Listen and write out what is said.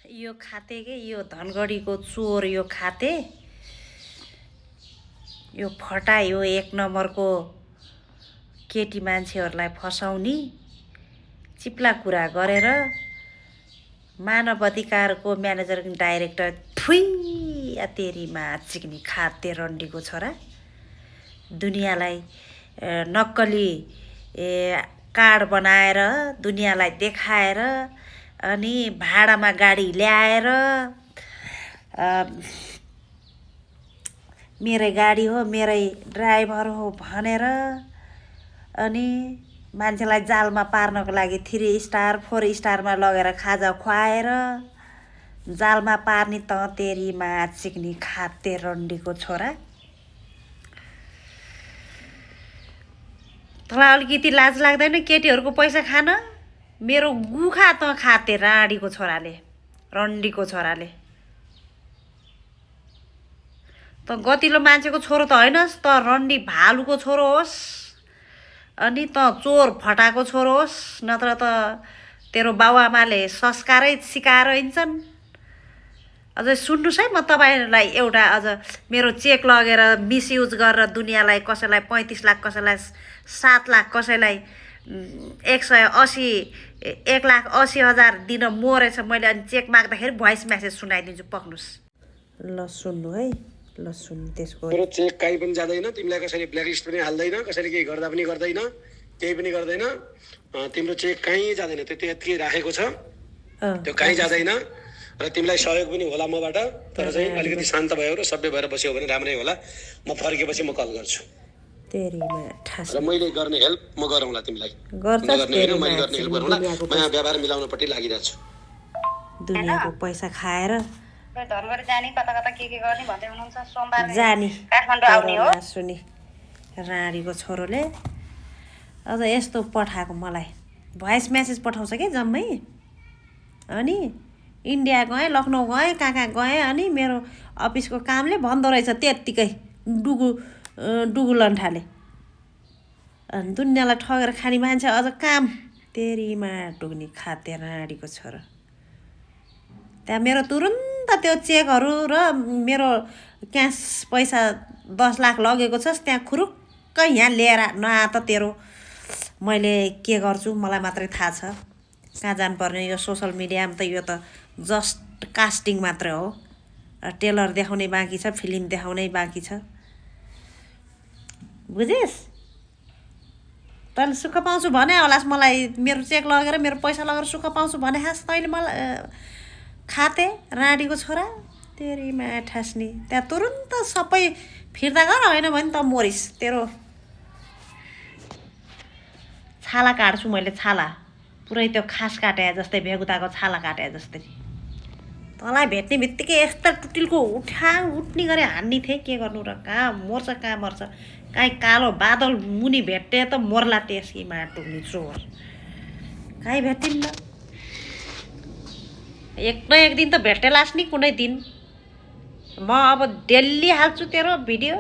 यो खाते के यो धनगढीको चोर यो खाते यो फटा यो एक नम्बरको केटी मान्छेहरूलाई फसाउने चिप्ला कुरा गरेर मानव अधिकारको म्यानेजर डाइरेक्टर थुई तेरीमा चिक्ने खाते रन्डीको छोरा दुनियाँलाई नक्कली कार्ड बनाएर दुनियाँलाई देखाएर अनि भाडामा गाडी ल्याएर मेरै गाडी हो मेरै ड्राइभर हो भनेर अनि मान्छेलाई जालमा पार्नको लागि 3 स्टार 4 स्टारमा लगेर खाजा खुवाएर जालमा पार्ने त तेरीमा चिक्ने खाते रन्डीको छोरा तँलाई अलिकति लाज लाग्दैन केटीहरूको पैसा खान मेरो गुखा त खाते राडीको छोराले रन्डीको छोराले त गतिलो मान्छेको छोरो त हैनस् त रन्डी भालुको छोरो होस् अनि त चोर फटाको छोरो होस् नत्र त तेरो बाउआमाले संस्कारै सिकाएर हिँड्छन् अझै सुन्नुस् है म तपाईहरुलाई एउटा अझ मेरो चेक लगेर मिसयुज गरेर दुनियाँलाई कसैलाई 35 लाख कसैलाई 7 लाख कसैलाई 1,80,000 दिन मोरेछ मैले अनि चेक माग्दाखेरि भोइस मेसेज सुनाइदिन्छु पक्नुस् ल सुन्नु है ल सुन्नु त्यसको मेरो चेक काहीँ पनि जाँदैन तिमीलाई कसैले ब्ल्याकलिस्ट पनि हाल्दैन कसैले केही गर्दा पनि गर्दैन केही पनि गर्दैन तिम्रो चेक कहीँ जाँदैन त्यो त्यति राखेको छ त्यो कहीँ जाँदैन र तिमीलाई सहयोग पनि होला मबाट तर चाहिँ अलिकति शान्त भयो र सभ्य भएर बस्यो भने राम्रै होला म फर्केपछि म कल गर्छु तेरीमा ठास र मैले गर्ने हेल्प म गरौँला तिमीलाई गर्छस् मैले गर्ने हेल्प गरौँला म यहाँ व्यवहार मिलाउनपट्टि लागिरहेको छु दुनियाँको पैसा खाएर धनगढी जाने कता कता के गर्ने भन्दै हुनुहुन्छ सोमबार जानी काठमाडौँ आउने हो सुनि राडीको छोरोले अझ यस्तो पठाएको मलाई भोइस मेसेज पठाउँछ कि जम्मै अनि इन्डिया गएँ लखनऊ गएँ कहाँ गएँ अनि मेरो अफिसको कामले भन्दो रहेछ त्यत्तिकै डुगु लन्ठाले अनि दुनियाँलाई ठगेर खाने मान्छे अझ काम तेरीमा डुग्ने खाते राडीको छोरो त्यहाँ मेरो तुरुन्त त्यो चेकहरू र मेरो क्यास पैसा 10 लाख लगेको छस् त्यहाँ खुरुक्क यहाँ लिएर न त तेरो मैले के गर्छु मलाई मात्रै थाहा छ कहाँ जानुपर्ने यो सोसल मिडियामा त यो त जस्ट कास्टिङ मात्रै हो टेलर देखाउने बाँकी छ फिल्म देखाउनै बाँकी छ बुझिस् तैँले सुख पाउँछु भने होलास् मलाई मेरो चेक लगेर मेरो पैसा लगेर सुख पाउँछु भने खास तैँले मलाई खाते राडीको छोरा तेरीमा ठास्नी त्यहाँ तुरुन्त सबै फिर्ता गर होइन भने त मोरिस तेरो छाला काट्छु मैले छाला पुरै त्यो खास काटे जस्तै भेगुताको छाला काटे जस्तै तँलाई भेट्ने बित्तिकै यस्ता टुटिलको उठ्ने गरे हान्ने थिएँ के गर्नु र कहाँ मर्छ काहीँ कालो बादल मुनि भेट्टे त मर्ला त्यसैमा टुक्ने चोर काहीँ भेट्टिन्न एक न एक दिन त भेट्टेलास् नि कुनै दिन म अब डेली हाल्छु तेरो भिडियो